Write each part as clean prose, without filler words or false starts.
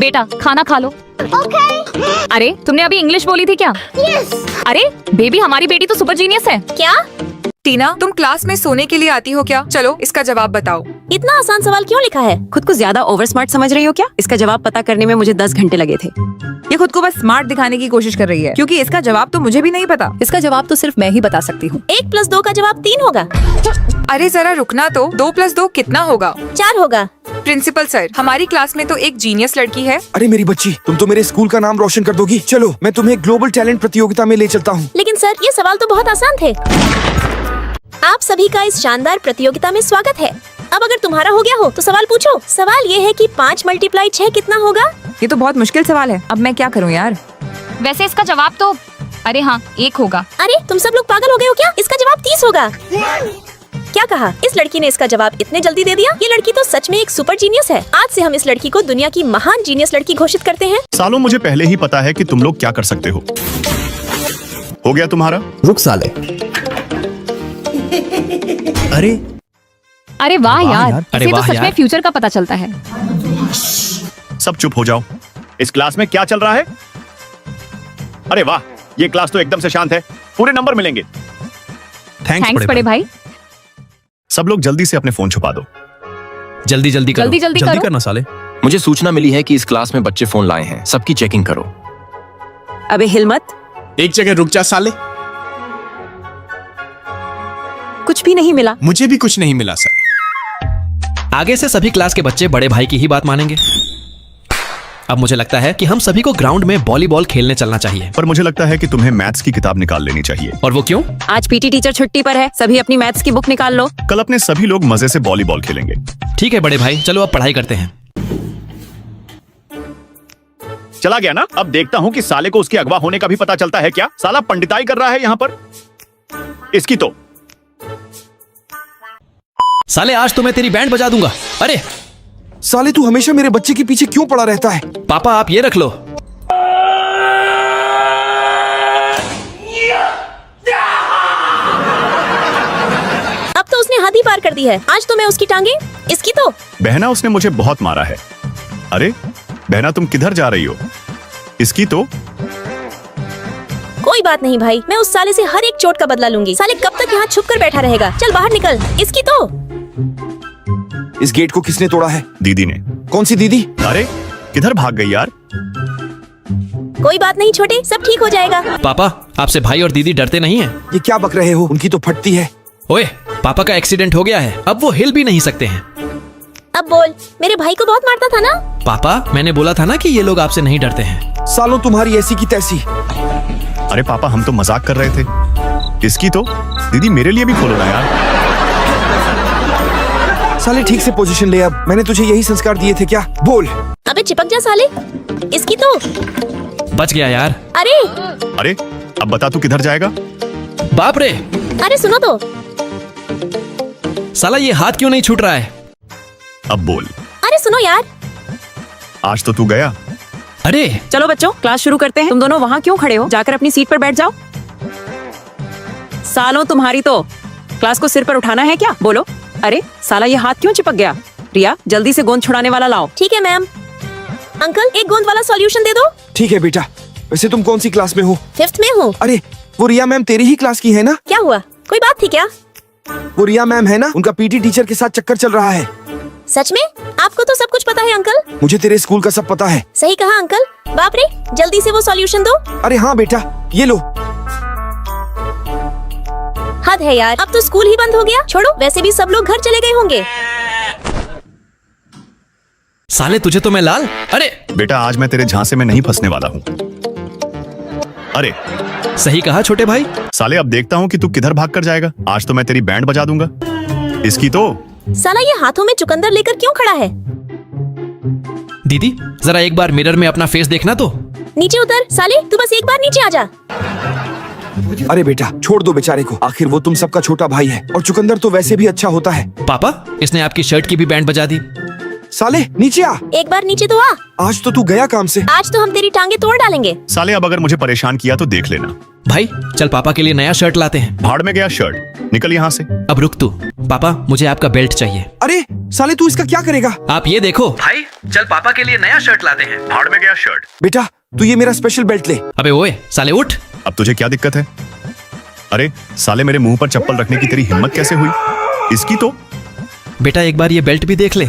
बेटा खाना खा लो। अरे तुमने अभी इंग्लिश बोली थी क्या? अरे बेबी हमारी बेटी तो सुपर जीनियस है। क्या? टीना, तुम क्लास में सोने के लिए आती हो क्या? चलो इसका जवाब बताओ। इतना आसान सवाल क्यों लिखा है? खुद को ज्यादा ओवर स्मार्ट समझ रही हो क्या? इसका जवाब पता करने में मुझे 10 घंटे लगे थे। ये खुद को बस स्मार्ट दिखाने की कोशिश कर रही है, क्योंकि इसका जवाब तो मुझे भी नहीं पता। इसका जवाब तो सिर्फ मैं ही बता सकती हूँ। 1 + 2 का जवाब 3 होगा। अरे जरा रुकना तो, 2 + 2 कितना होगा? 4 होगा। प्रिंसिपल सर, हमारी क्लास में तो एक जीनियस लड़की है। अरे मेरी बच्ची, तुम तो मेरे स्कूल का नाम रोशन कर दोगी। चलो मैं तुम्हें ग्लोबल टैलेंट प्रतियोगिता में ले चलता हूँ। लेकिन सर ये सवाल तो बहुत आसान थे। आप सभी का इस शानदार प्रतियोगिता में स्वागत है। अब अगर तुम्हारा हो गया हो तो सवाल पूछो। सवाल ये है कि 5 × 6 कितना होगा? ये तो बहुत मुश्किल सवाल है, अब मैं क्या करूँ यार। वैसे इसका जवाब तो अरे हाँ 1 होगा। अरे तुम सब लोग पागल हो गए हो क्या? इसका जवाब 30 होगा। क्या कहा? इस लड़की ने इसका जवाब इतने जल्दी दे दिया? ये लड़की तो सच में एक सुपर जीनियस है। आज से हम इस लड़की को दुनिया की महान जीनियस लड़की घोषित करते हैं। सालों मुझे पहले ही पता है कि तुम लोग क्या कर सकते हो। हो गया तुम्हारा? रुक साले। अरे वाह यार, अरे इसे तो वाह सच में यार। फ्यूचर का पता चलता है। सब चुप हो जाओ। इस क्लास में क्या चल रहा है? अरे वाह, ये क्लास तो एकदम से शांत है। पूरे नंबर मिलेंगे। थैंक्स बड़े भाई। सब लोग जल्दी से अपने फोन छुपा दो। जल्दी जल्दी करो। जल्दी करो। करना साले। मुझे सूचना मिली है कि इस क्लास में बच्चे फोन लाए हैं। सबकी चेकिंग करो। अबे हिल मत। एक जगह रुक जा साले। कुछ भी नहीं मिला। मुझे भी कुछ नहीं मिला सर। आगे से सभी क्लास के बच्चे बड़े भाई की ही बात मानेंगे। अब मुझे लगता है कि हम सभी को ग्राउंड में वॉलीबॉल खेलने चलना चाहिए। पर मुझे लगता है कि तुम्हें मैथ्स की किताब निकाल लेनी चाहिए। और वो क्यों? आज पीटी टीचर छुट्टी पर है। सभी अपनी मैथ्स की बुक निकाल लो। कल अपने सभी लोग मजे से वॉलीबॉल खेलेंगे। ठीक है बड़े भाई, चलो अब पढ़ाई करते हैं। चला गया ना? अब देखता हूँ कि साले को उसके अगवा होने का भी पता चलता है क्या? साला पंडिताई कर रहा है यहाँ पर। इसकी तो साले आज तो मैं तेरी बैंड बजा दूंगा। अरे साले तू हमेशा मेरे बच्चे के पीछे क्यों पड़ा रहता है? पापा आप ये रख लो। अब तो उसने हद ही पार कर दी है। आज तो मैं उसकी टांगे, इसकी तो। बहना, उसने मुझे बहुत मारा है। अरे बहना, तुम किधर जा रही हो? इसकी तो कोई बात नहीं भाई, मैं उस साले से हर एक चोट का बदला लूंगी। साले कब तक यहाँ छुप कर बैठा रहेगा? चल बाहर निकल। इसकी तो। इस गेट को किसने तोड़ा है? दीदी ने। कौन सी दीदी? अरे किधर भाग गई यार? कोई बात नहीं छोटे, सब ठीक हो जाएगा। पापा आपसे भाई और दीदी डरते नहीं हैं? ये क्या बक रहे हो? उनकी तो फटती है। ओए पापा का एक्सीडेंट हो गया है, अब वो हिल भी नहीं सकते हैं। अब बोल, मेरे भाई को बहुत मारता था ना? पापा मैंने बोला था ना कि ये लोग आपसे नहीं डरते हैं। सालों तुम्हारी ऐसी की तैसी। अरे पापा, हम तो मजाक कर रहे थे। इसकी तो दीदी, मेरे लिए भी खोलो ना यार। साले ठीक से पोजीशन ले। अब मैंने तुझे यही संस्कार दिए थे क्या? बोल। अबे चिपक जा साले। इसकी तो। बच गया यार। अरे अरे अब बता तू किधर जाएगा? बाप रे, अरे सुनो तो। साला ये हाथ क्यों नहीं छूट रहा है? अब बोल। अरे सुनो यार। आज तो तू गया। अरे चलो बच्चों क्लास शुरू करते हैं। तुम दोनों वहाँ क्यों खड़े हो? जाकर अपनी सीट पर बैठ जाओ। सालों तुम्हारी तो क्लास को सिर पर उठाना है क्या? बोलो। अरे साला ये हाथ क्यों चिपक गया? रिया जल्दी से गोंद छुड़ाने वाला लाओ। ठीक है मैम। अंकल एक गोंद वाला सॉल्यूशन दे दो। ठीक है बेटा। वैसे तुम कौन सी क्लास में हो? 5th में हूँ। अरे वो रिया मैम तेरी ही क्लास की है ना? क्या हुआ? कोई बात थी क्या? वो रिया मैम है ना, उनका पीटी टीचर के साथ चक्कर चल रहा है। सच में? आपको तो सब कुछ पता है अंकल। मुझे तेरे स्कूल का सब पता है। सही कहा अंकल। बाप रे, जल्दी से वो सॉल्यूशन दो। अरे हाँ बेटा, ये लो। हद है यार, अब तो स्कूल ही बंद हो गया। छोड़ो, वैसे भी सब लोग घर चले गए होंगे। साले तुझे तो मैं लाल। अरे बेटा, आज मैं तेरे झांसे में नहीं फंसने वाला हूँ। अरे सही कहा छोटे भाई। साले, अब देखता हूँ कि तू किधर भाग कर जाएगा। आज तो मैं तेरी बैंड बजा दूंगा। इसकी तो। साला ये हाथों में चुकंदर लेकर क्यों खड़ा है? दीदी जरा एक बार मिरर में अपना फेस देखना तो। नीचे उतर साले, तू बस एक बार नीचे आ जा। अरे बेटा छोड़ दो बेचारे को, आखिर वो तुम सबका छोटा भाई है और चुकंदर तो वैसे भी अच्छा होता है। पापा इसने आपकी शर्ट की भी बैंड बजा दी। साले नीचे आ। एक बार नीचे तो आ। आज तो तू गया काम से। आज तो हम तेरी टांगे तोड़ डालेंगे। साले अब अगर मुझे परेशान किया तो देख लेना। भाई चल पापा के लिए नया शर्ट लाते हैं। भाड़ में गया शर्ट, निकल यहाँ से। अब रुक तू। पापा मुझे आपका बेल्ट चाहिए। अरे साले तू इसका क्या करेगा? आप ये देखो। भाई चल पापा के लिए नया शर्ट लाते हैं। भाड़ में गया शर्ट। बेटा तू ये मेरा स्पेशल बेल्ट ले। अबे ओए साले उठ। अब तुझे क्या दिक्कत है? अरे साले मेरे मुंह पर चप्पल रखने की तेरी हिम्मत कैसे हुई? इसकी तो बेटा एक बार ये बेल्ट भी देख ले।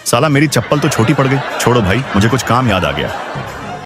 साला मेरी चप्पल तो छोटी पड़ गई। छोड़ो भाई, मुझे कुछ काम याद आ गया।